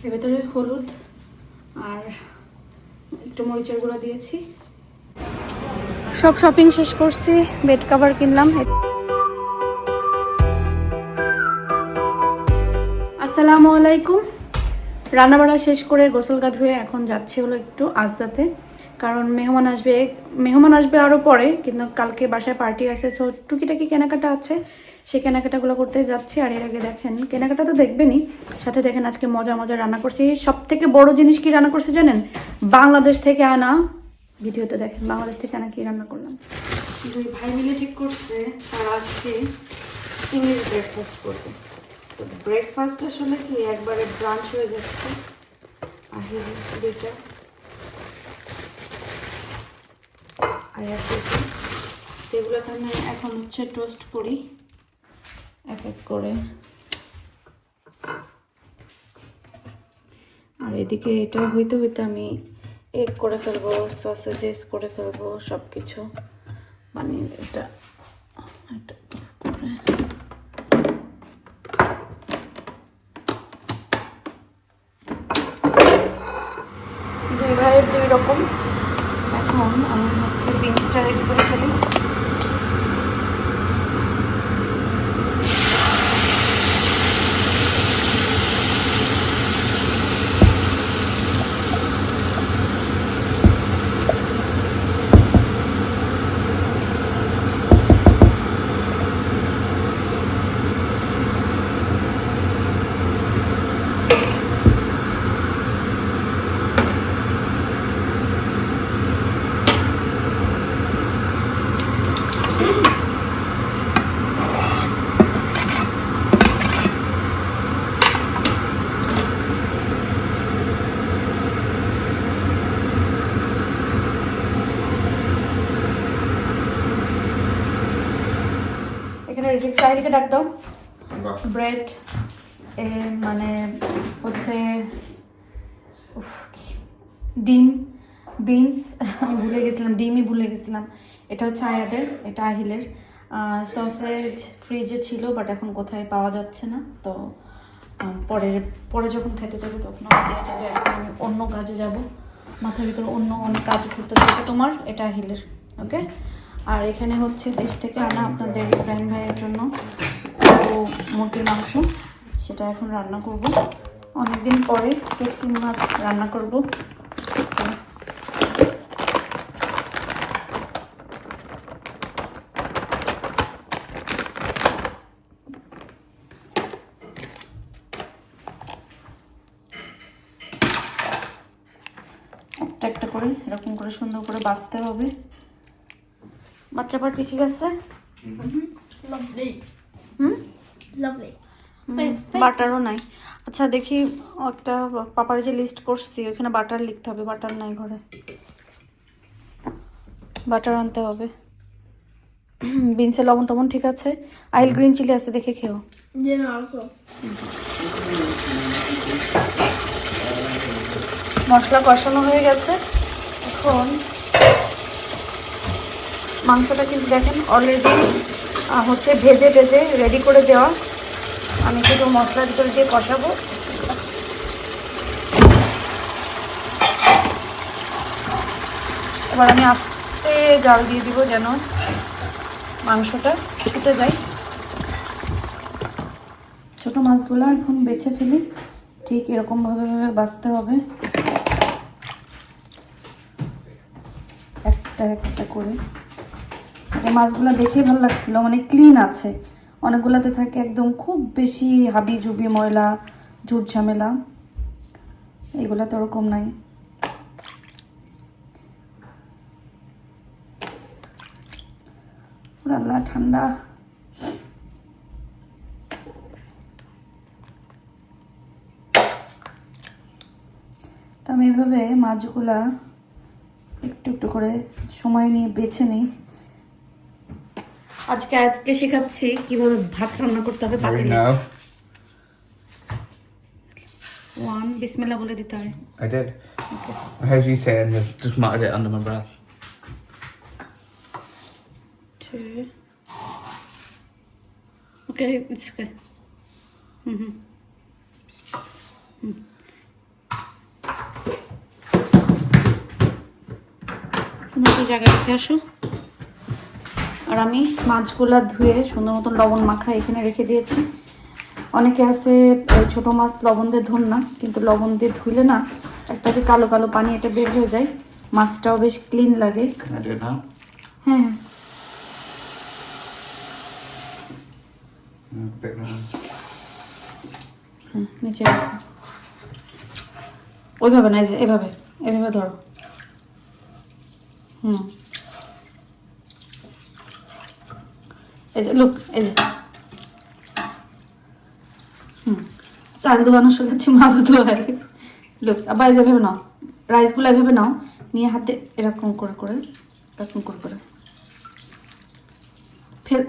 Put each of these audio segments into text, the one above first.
এর ভেতরে হলুদ আর একটু মরিচের গুঁড়ো দিয়েছি। সব শপিং শেষ করছি, বেড কভার কিনলাম। আসসালামু আলাইকুম। রান্নাবাড়া শেষ করে গোসল গা ধুয়ে এখন যাচ্ছি হলো একটু আজদাতে, কারণ মেহমান আসবে আরও পরে, কিন্তু কালকে বাসায় পার্টি আছে, সো টুকিটাকি কেনাকাটা আছে, সেই কেনাকাটাগুলো করতে যাচ্ছি। আর এর আগে দেখেন, কেনাকাটা তো দেখবেনই, সাথে দেখেন আজকে মজা মজা রান্না করছি। সব থেকে বড় জিনিস কি রান্না করছি জানেন? বাংলাদেশ থেকে আনা, ভিডিওতে দেখেন বাংলাদেশ থেকে আনা কি রান্না করলাম। দুই ভাই মিলে ঠিক করছে আর আজকে ইংলিশ ব্রেকফাস্ট করবে। তো ব্রেকফাস্ট আসলে কি একবারে ব্রাঞ্চ হয়ে যাচ্ছে। আহির দুইটা আর সেগুলোকে আমি এখন হচ্ছে টোস্ট করি এক এক করে। আর এদিকে এটা হইতে হইতে আমি এগ করে ফেলবো, সসেজেস করে ফেলবো, সব কিছু মানে এটা করে। দুই ভাইয়ের দুই রকম। এখন আমি হচ্ছে বিনসটা রেডি করে ফেলি। এখানে সাইডকে ডাক দাও। ব্রেড মানে হচ্ছে ডিম, বিনস ভুলে গেছিলাম, ডিমই ভুলে গেছিলাম। এটা হচ্ছে আয়াদের, এটা আহিলের। সসেজ ফ্রিজে ছিল, বাট এখন কোথায় পাওয়া যাচ্ছে না, তো পরে যখন খেতে যাবো তখন আমার দিয়ে যাবে। এখন আমি অন্য কাজে যাব, মাথার ভিতরে অন্য অনেক কাজ করতে থাকবে তোমার। এটা আহিলের, ওকে। আর এখানে হচ্ছে দেশ থেকে আনা আপনাদের ইব্রাহিম ভাইয়ের জন্য মুরগির মাংস, সেটা এখন রান্না করব। অনেকদিন পরে কেচকি মাছ রান্না করব। একটা একটা করে এরকম করে সুন্দর করে বাছতে হবে। বাচ্চা পার্টি ঠিক আছে? বাটারও নাই। আচ্ছা দেখি, একটা পাপার যে লিস্ট করছি ওখানে বাটার লিখতে হবে, বাটার নাই ঘরে, বাটার আনতে হবে। বিনসে লবণ টবণ ঠিক আছে, আইল গ্রিন চিলি আছে দেখে খেও। মশলা কষানো হয়ে গেছে, এখন মাংসটা কিন্তু দেখেন অলরেডি হচ্ছে ভেজে টেজে রেডি করে দেওয়া। আমি শুধু মশলার ভিতরে দিয়ে কষাবো। এবার আমি আস্তে জাল দিয়ে দিব যেন মাংসটা ছুটে যায়। ছোট মাছগুলো এখন বেছে ফেলি, ঠিক এরকমভাবে বাছতে হবে একটা একটা করে। এই মাছগুলো দেখেই ভালো লাগছিল, মানে ক্লিন আছে। অনেকগুলোতে থাকে একদম খুব বেশি হাবি জুবি ময়লা ঝুট ঝামেলা, এগুলোতে ওরকম নাই। আল্লাহ ঠান্ডা। তো আমি এভাবে মাছগুলা একটু একটু করে সময় নিয়ে বেছে নিই। আজকে শেখাচ্ছি কিভাবে ভাত রান্না করতে হবে পাতিলে। ওয়ান বিসমিল্লাহ বলে দিতে হয়। I did. Okay. How do you say it? Just muttered it under my breath. 2. Okay, it's okay. একটু জায়গায় রেখে আসো। আর আমি মাছগুলা ধুয়ে সুন্দর মতন লবণ মাখা এখানে রেখে দিয়েছি। অনেকে আছে ছোট মাছ লবণ দিয়ে ধুন না, কিন্তু লবণ দিয়ে ধুলে না একটা যে কালো কালো পানি এটা বের হয়ে যায়, মাছটাও বেশ ক্লিন লাগে। Can I do it now? হ্যাঁ হ্যাঁ। Bit more. নিচে রাখো। ওইভাবে না, এই যে এভাবে এভাবে ধরো। এই যে লুক, এই যে চাল ধোয়ানো শেখাচ্ছি, মাছ ধোয়ায়। লুক, আবার এই যে ভেবে নাও, রাইসগুলো এভাবে নাও, নিয়ে হাতে এরকম করে করে এরকম করে করে ফেল।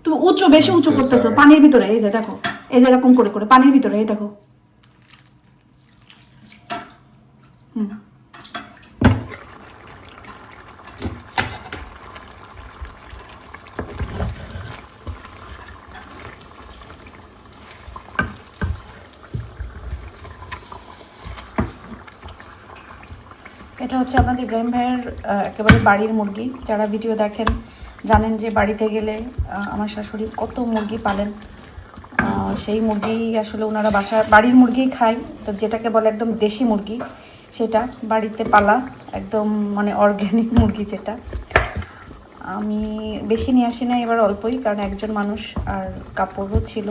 তুমি উঁচু, বেশি উঁচু করতেছো পানির ভিতরে। এই যে দেখো, এই যে এরকম করে করে পানির ভিতরে, এই দেখো। এটা হচ্ছে আমাদের ইব্রাহিম ভাইয়ের একেবারে বাড়ির মুরগি। যারা ভিডিও দেখেন জানেন যে বাড়িতে গেলে আমার শাশুড়ি কত মুরগি পালেন। সেই মুরগি আসলে ওনারা বাড়ির মুরগি খায়, তো যেটাকে বলে একদম দেশি মুরগি, সেটা বাড়িতে পালা একদম মানে অর্গ্যানিক মুরগি যেটা। আমি বেশি নিয়ে আসি না, এবার অল্পই, কারণ একজন মানুষ আর কাপড়ও ছিল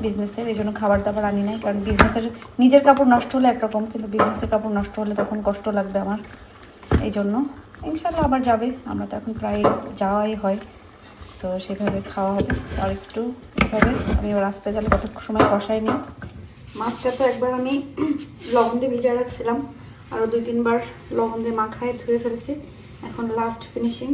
বিজনেসের, এই জন্য খাবার দাবার আনি নাই। কারণ বিজনেসের নিজের কাপড় নষ্ট হলে একরকম, কিন্তু বিজনেসের কাপড় নষ্ট হলে তখন কষ্ট লাগবে আমার। এই জন্য ইনশাল্লাহ আবার যাবে, আমরা তো এখন প্রায় যাওয়াই হয়, সো সেভাবে খাওয়া হবে। আর একটু এভাবে আমি রাস্তায় গেলে কত সময় কষাই নিই। মাছটা তো একবার আমি লবণ দিয়ে ভিজায় রাখছিলাম, আরও 2-3 বার লবণ দিয়ে মাখায় ধুয়ে ফেলছি। এখন লাস্ট ফিনিশিং।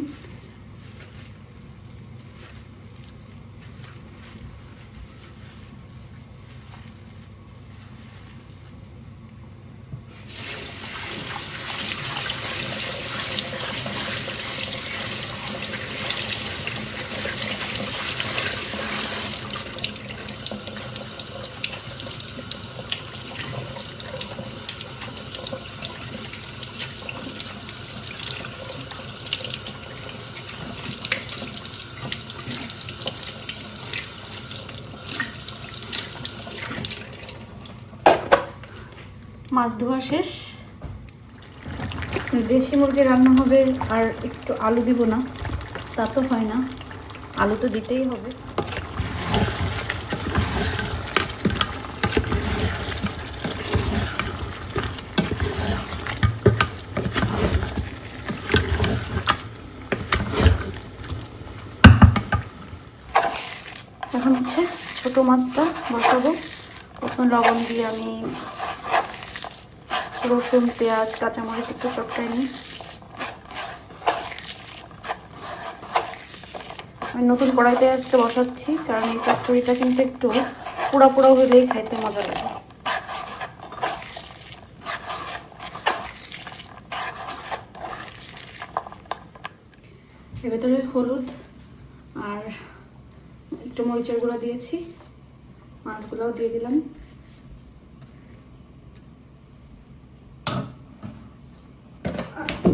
মাছ ধোয়া শেষ। দেশি মুরগি রান্না হবে, আর একটু আলু দিব না তা তো হয় না, আলু তো দিতেই হবে। এখন হচ্ছে ছোট মাছটা বসাবো। প্রথমে লবণ দিয়ে আমি রসুন, পেঁয়াজ, কাঁচামরিচ একটু চটকাই নিই। আমি নতুন কড়াইতে আজকে বসাচ্ছি, কারণ এই চচ্চড়িটা কিন্তু একটু পোড়া পোড়া হলেই খাইতে মজা লাগে। এর ভেতরে হলুদ আর একটু মরিচের গুঁড়া দিয়েছি, মাছগুলোও দিয়ে দিলাম।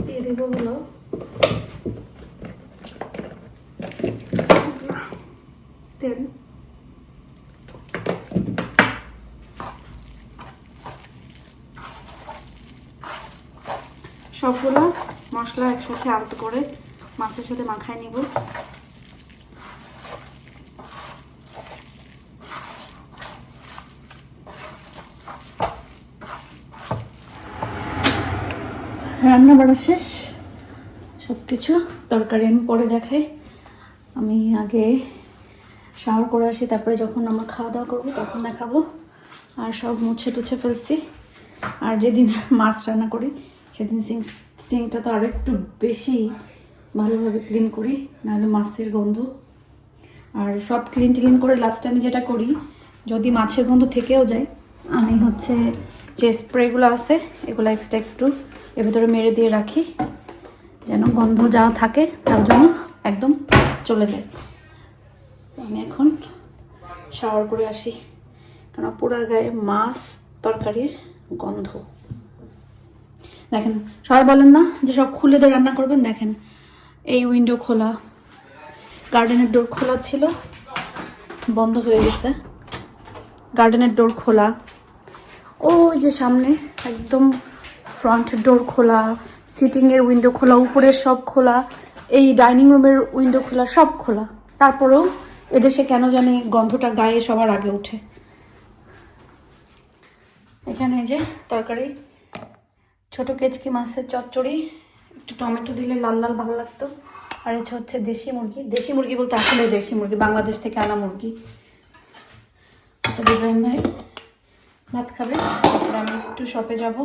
দিয়ে দিব হলো তেল। সবগুলো মশলা একসাথে আলতো করে মাছের সাথে মাখায় নিব। রান্না বাড়া শেষ, সব কিছু। তরকারি আমি পরে দেখাই, আমি আগে শাওয়ার করে আসি, তারপরে যখন আমরা খাওয়া দাওয়া করবো তখন দেখাবো। আর সব মুছে টুছে ফেলছি। আর যেদিন মাছ রান্না করি সেদিন সিঙ্কটা তো আরও একটু বেশি ভালোভাবে ক্লিন করি, নাহলে মাছের গন্ধ। আর সব ক্লিন করে লাস্টে আমি যেটা করি, যদি মাছের গন্ধ থেকেও যায়, আমি হচ্ছে যে স্প্রেগুলো আছে এগুলো এক্সট্রা একটু এর ভিতরে মেরে দিয়ে রাখি, যেন গন্ধ যা থাকে তার জন্য একদম চলে যায়। আমি এখন শাওয়ার করে আসি, কারণ পুরার গায়ে মাছ তরকারির গন্ধ। দেখেন, সবাই বলেন না যে সব খুলে দিয়ে রান্না করবেন, দেখেন এই উইন্ডো খোলা, গার্ডেনের ডোর খোলা ছিল, বন্ধ হয়ে গেছে। গার্ডেনের ডোর খোলা, ওই যে সামনে একদম ফ্রন্ট ডোর খোলা, সিটিংয়ের উইন্ডো খোলা, উপরের সব খোলা, এই ডাইনিং রুমের উইন্ডো খোলা, সব খোলা। তারপরেও এদেশে কেন জানি গন্ধটা গায়ে সবার আগে ওঠে। এখানে যে তরকারি, ছোট কেচকি মাছের চচ্চড়ি, একটু টমেটো দিলে লাল লাল ভালো লাগতো। আর এটা হচ্ছে দেশি মুরগি, দেশি মুরগি বলতে আসলে দেশি মুরগি, বাংলাদেশ থেকে আনা মুরগি। ইব্রাহিম ভাই ভাত খাবে, তারপর আমি একটু শপে যাব।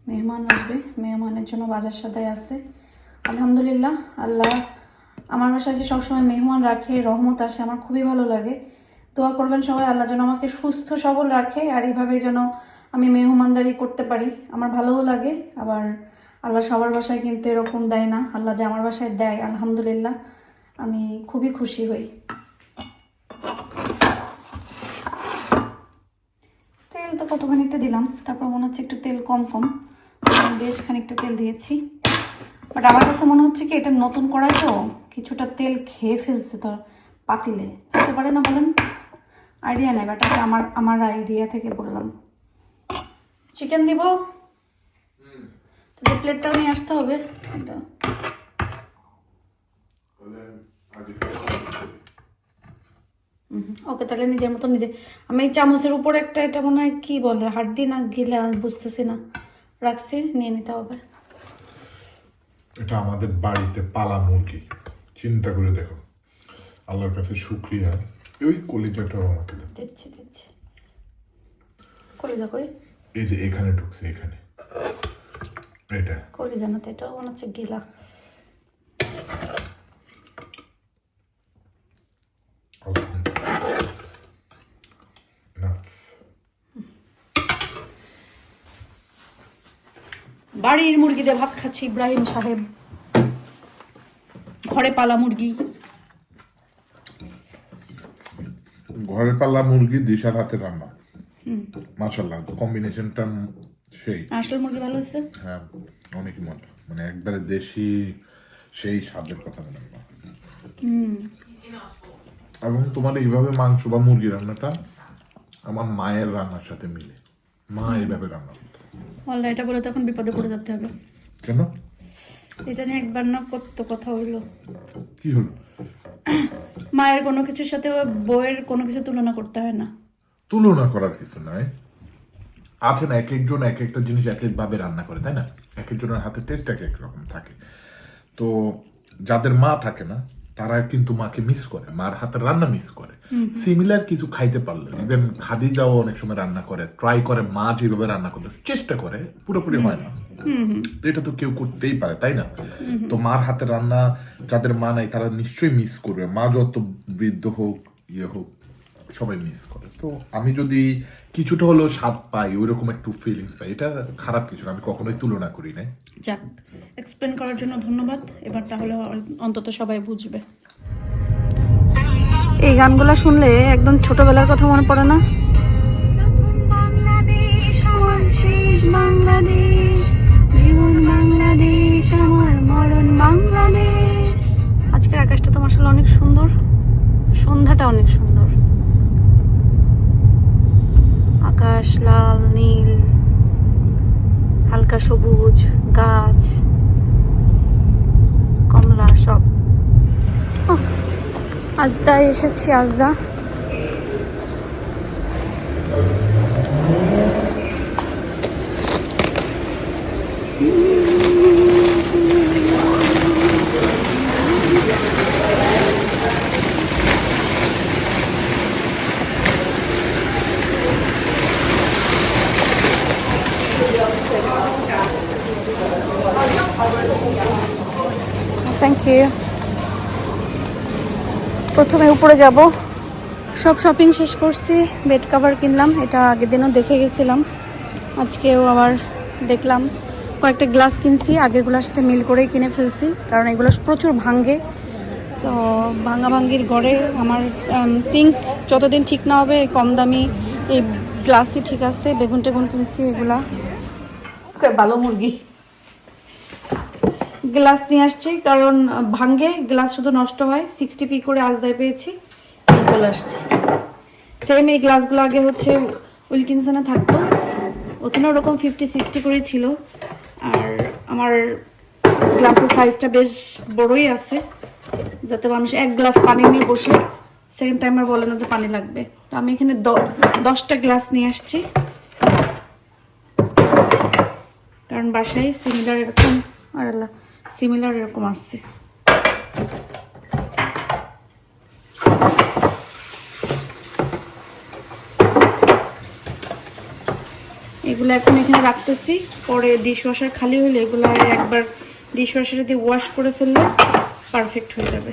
মেহমান আসবে, মেহমানের জন্য বাজার সদাই আছে। আলহামদুলিল্লাহ, আল্লাহ আমার বাসায় যে সবসময় মেহমান রাখে, রহমত আসে, আমার খুবই ভালো লাগে। দোয়া করবেন সবাই, আল্লাহ যেন আমাকে সুস্থ সবল রাখে, আর এইভাবে যেন আমি মেহমানদারি করতে পারি। আমার ভালোও লাগে, আবার আল্লাহ সবার বাসায় কিন্তু এরকম দেয় না। আল্লাহ যে আমার বাসায় দেয়, আলহামদুলিল্লাহ আমি খুবই খুশি হই। তেল তো কত খানিকটা দিলাম, তারপর মনে হচ্ছে একটু তেল কম কম, বেশ খানিকটা তেল দিয়েছি। বাট আমার কাছে মনে হচ্ছে কি এটা নতুন করাই তো কিছুটা তেল খেয়ে ফেলছে তোর পাতিলে, হতে পারে না বলেন? আইডিয়া নেই, বাট আমার আইডিয়া থেকে বললাম। চিকেন দিব, তো প্লেটটাও নিয়ে আসতে হবে। এটা ওকে, তাহলে নিজের মতো নিজে। আমি এই চামচের উপর একটা, এটা মনে হয় কি বলে, হাড্ডি না গিলে বুঝতেছি না, রাখছি, নিয়ে নিতে হবে। এটা আমাদের বাড়িতে পালা মুরগি, চিন্তা করে দেখো। আল্লাহর কাছে শুকরিয়া, ওই কলিজাটাও আমাকে দাও। দিচ্ছি কলিজা কই? এই যে এখানে ঢুকছে, এখানে এটা কলিজা না তো, এটাও মনে হচ্ছে গিলা। বাড়ির মুরগি দিয়ে ভাত খাচ্ছি ইব্রাহিম সাহেব, ঘরে পালা মুরগি। ঘরে পালা মুরগি দিশার হাতে রান্না, মাশাআল্লাহ, কম্বিনেশনটা সেই। আসলে মুরগি ভালো হচ্ছে, হ্যাঁ অনেক মজা, মানে একবারে দেশি সেই স্বাদের কথা বলে না। এবং তোমার এইভাবে মাংস বা মুরগি রান্নাটা আমার মায়ের রান্নার সাথে মিলে। মা এইভাবে রান্না করতো। আল্লাহ, এটা বলে তখন বিপদে পড়ে যেতে হবে। কেন? এই জানি একবার না কত কথা হইলো। কি হলো? মায়ের কোনো কিছুর সাথে বউয়ের কোনো কিছু তুলনা করতে হয় না। তুলনা করার কিছু নাই, আছে না, এক একজন এক একটা জিনিস এক একভাবে রান্না করে, তাই না? এক একজনের হাতে টেস্ট এক এক রকম থাকে। তো যাদের মা থাকে না তারা কিন্তু মাকে মিস করে, মার হাতের রান্না মিস করে। সিমিলার কিছু খাইতে পারলে, ইভেন খাদিজাও অনেক সময় রান্না করে, ট্রাই করে মা যেভাবে রান্না করতে চেষ্টা করে, পুরোপুরি হয় না। এটা তো কেউ করতেই পারে, তাই না? তো মার হাতের রান্না যাদের মা নাই তারা নিশ্চয়ই মিস করবে। মা যত বৃদ্ধ হোক ইয়ে হোক, সবাই মিস করে। তো আমি যদি কিছুটা হলেও স্বাদ পাই, ওইরকম একটু ফিলিংস পাই, এটা খারাপ কিছু না, আমি কখনোই তুলনা করি না। যাক, এক্সপ্লেন করার জন্য ধন্যবাদ। এবার তাহলে অন্তত সবাই বুঝবে। এই গানগুলো শুনলে একদম ছোটবেলার কথা মনে পড়ে না? বাংলাদেশ আমার শেষ বাংলাদেশ, জীবন বাংলাদেশ আমার মরণ বাংলাদেশ। আজকের আকাশটা তো মাশাআল্লাহ অনেক সুন্দর, সন্ধ্যাটা অনেক সুন্দর। আকাশ লাল নীল, হালকা সবুজ, গাছ কমলা সব। আজদায় এসেছি, আজদা। Thank you. প্রথমে উপরে যাব, সব শপিং শেষ করছি। বেড কভার কিনলাম, এটা আগের দিনও দেখে গেছিলাম, আজকেও আবার দেখলাম। কয়েকটা গ্লাস কিনছি, আগেরগুলোর সাথে মিল করেই কিনে ফেলছি, কারণ এগুলো প্রচুর ভাঙ্গে। তো ভাঙ্গাভাঙ্গির ঘরে আমার সিঙ্ক যতদিন ঠিক না হবে কম দামি এই গ্লাসই ঠিক আছে। বেগুন টেগুন কিনছি, এগুলা ভালো মুরগি গ্লাস নিয়ে আসছি, কারণ ভাঙ্গে গ্লাস শুধু নষ্ট হয়। 60p করে আজদায় পেয়েছি, এই চলে আসছে। সেম এই গ্লাসগুলো আগে হচ্ছে উইলকিনসনে থাকতো, ওখানে ওরকম 50-60 করে ছিল। আর আমার গ্লাসের সাইজটা বেশ বড়ই আছে, যাতে মানুষ এক গ্লাস পানি নিয়ে বসে সেকেন্ড টাইম আর বলে না যে পানি লাগবে। তো আমি এখানে 10টা গ্লাস নিয়ে আসছি, কারণ বাসায় সিমিলার এরকম সিমিলার এরকম আছে। এগুলো এখন এখানে রাখতেছি, পরে ডিশওয়াশার খালি হলে এগুলো একবার ডিশওয়াশারে দিয়ে ওয়াশ করে ফেললে পারফেক্ট হয়ে যাবে।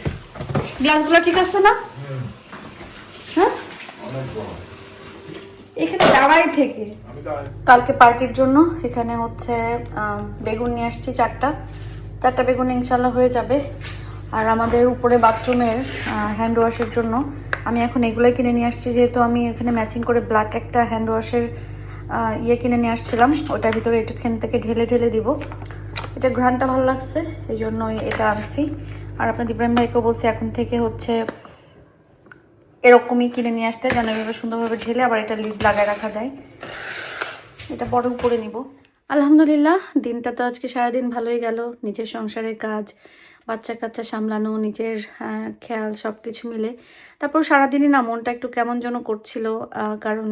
গ্লাসগুলো ঠিক আছে না? হ্যাঁ, এখানে দাঁড়াই থেকে কালকে পার্টির জন্য এখানে হচ্ছে বেগুন নিয়ে আসছি 4টা বেগুন ইনশাল্লাহ হয়ে যাবে। আর আমাদের উপরে বাথরুমের হ্যান্ড ওয়াশের জন্য আমি এখন এগুলোই কিনে নিয়ে আসছি, যেহেতু আমি এখানে ম্যাচিং করে ব্ল্যাক একটা হ্যান্ড ওয়াশের ইয়ে কিনে নিয়ে আসছিলাম। ওটার ভিতরে একটুখান থেকে ঢেলে ঢেলে দিব। এটা ঘ্রাণটা ভালো লাগছে, এই জন্যই এটা আনছি। আর আপনার ইব্রাহিম ভাইকেও বলছি এখন থেকে হচ্ছে এরকমই কিনে নিয়ে আসতে, যেন এভাবে সুন্দরভাবে ঢেলে আবার এটা লিড লাগায় রাখা যায়। এটা বড় করে নিব। আলহামদুলিল্লাহ, দিনটা তো আজকে সারাদিন ভালোই গেল। নিজের সংসারের কাজ, বাচ্চা কাচ্চা সামলানো, নিজের খেয়াল সব কিছু মিলে। তারপর সারাদিনই না মনটা একটু কেমন যেন করছিল, কারণ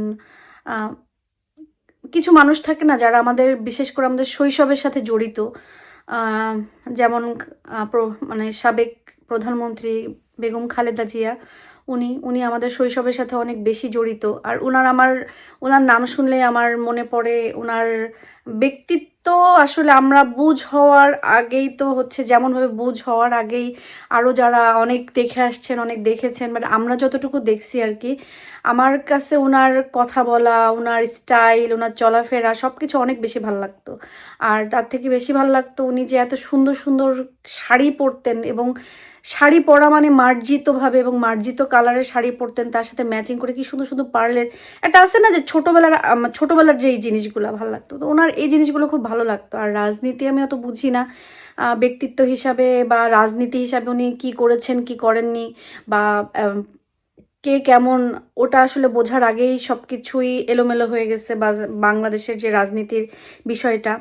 কিছু মানুষ থাকে না যারা আমাদের, বিশেষ করে আমাদের শৈশবের সাথে জড়িত। যেমন মানে সাবেক প্রধানমন্ত্রী বেগম খালেদা জিয়া, উনি আমাদের শৈশবের সাথে অনেক বেশি জড়িত। আর ওনার নাম শুনলে আমার মনে পড়ে ওনার ব্যক্তিত্ব। আসলে আমরা বুঝ হওয়ার আগেই তো হচ্ছে, যেমনভাবে বুঝ হওয়ার আগেই আরও যারা অনেক দেখে আসছেন, অনেক দেখেছেন, বাট আমরা যতটুকু দেখছি আর কি, আমার কাছে ওনার কথা বলা, ওনার স্টাইল, ওনার চলাফেরা সব কিছু অনেক বেশি ভালো লাগতো। আর তার থেকে বেশি ভালো লাগতো উনি যে এত সুন্দর সুন্দর শাড়ি পরতেন, এবং শাড়ি পরা মানে মার্জিতভাবে এবং মার্জিত কালারের শাড়ি পরতেন, তার সাথে ম্যাচিং করে কি সুন্দর সুন্দর পার্লের একটা আছে না, যে ছোটোবেলার যে এই জিনিসগুলো ভালো লাগতো। তো ওনার এই জিনিসগুলো খুব ভালো লাগতো। আর রাজনীতি আমি অত বুঝি না, ব্যক্তিত্ব হিসাবে বা রাজনীতি হিসাবে উনি কি করেছেন কি করেননি, বা কে কেমন, ওটা আসলে বোঝার আগেই সব কিছুই এলোমেলো হয়ে গেছে বাংলাদেশের যে রাজনীতির বিষয়টা।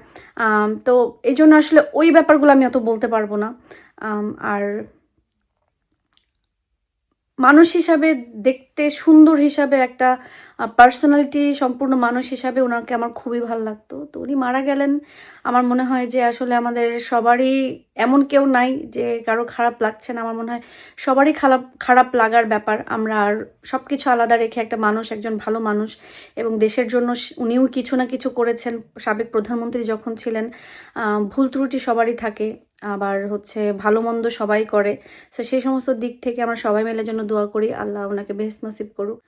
তো এই জন্য আসলে ওই ব্যাপারগুলো আমি অত বলতে পারবো না। আর মানুষ হিসাবে দেখতে সুন্দর, হিসাবে একটা পার্সোনালিটি সম্পূর্ণ মানুষ হিসাবে ওনাকে আমার খুবই ভালো লাগতো। তো উনি মারা গেলেন, আমার মনে হয় যে আসলে আমাদের সবারই, এমন কেউ নাই যে কারো খারাপ লাগছে না। আমার মনে হয় সবারই খারাপ লাগার ব্যাপার। আমরা আর সব কিছু আলাদা রেখে একটা মানুষ, একজন ভালো মানুষ, এবং দেশের জন্য উনিও কিছু না কিছু করেছেন। সাবেক প্রধানমন্ত্রী যখন ছিলেন, ভুল ত্রুটি সবারই থাকে, আবার হচ্ছে ভালো মন্দ সবাই করে। তো সেই সমস্ত দিক থেকে আমরা সবাই মিলে যেন দোয়া করি, আল্লাহ ওনাকে বেহেশত নসিব করুক।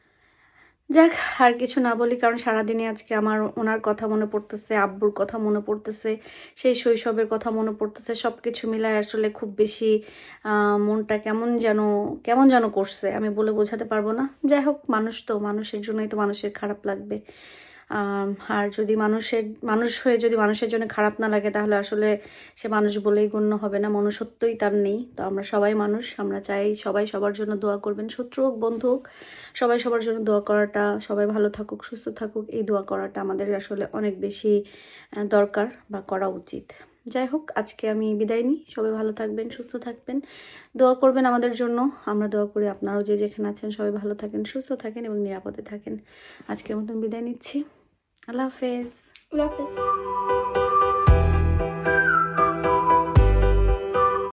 যাক, আর কিছু না বলি, কারণ সারাদিনে আজকে আমার ওনার কথা মনে পড়তেছে, আব্বুর কথা মনে পড়তেছে, সেই শৈশবের কথা মনে পড়তেছে। সব কিছু মিলায় আসলে খুব বেশি মনটা কেমন যেন করছে, আমি বলে বোঝাতে পারবো না। যাই হোক, মানুষ তো, মানুষের জন্যই তো মানুষের খারাপ লাগবে। আর যদি মানুষ হয়ে যদি মানুষের জন্য খারাপ না লাগে, তাহলে আসলে সে মানুষ বলেই গণ্য হবে না, মনুষ্যত্বই তার নেই। তো আমরা সবাই মানুষ, আমরা চাই সবাই সবার জন্য দোয়া করবেন, শত্রু হোক বন্ধু হোক, সবাই সবার জন্য দোয়া করাটা, সবাই ভালো থাকুক সুস্থ থাকুক, এই দোয়া করাটা আমাদের আসলে অনেক বেশি দরকার বা করা উচিত। যাই হোক, আজকে আমি বিদায় নিই। সবাই ভালো থাকবেন, সুস্থ থাকবেন, দোয়া করবেন আমাদের জন্য। আমরা দোয়া করি আপনারাও যে যেখানে আছেন সবাই ভালো থাকেন, সুস্থ থাকেন এবং নিরাপদে থাকেন। আজকের মতন বিদায় নিচ্ছি। আল্লাহ হাফেজ। আল্লাহ হাফেজ।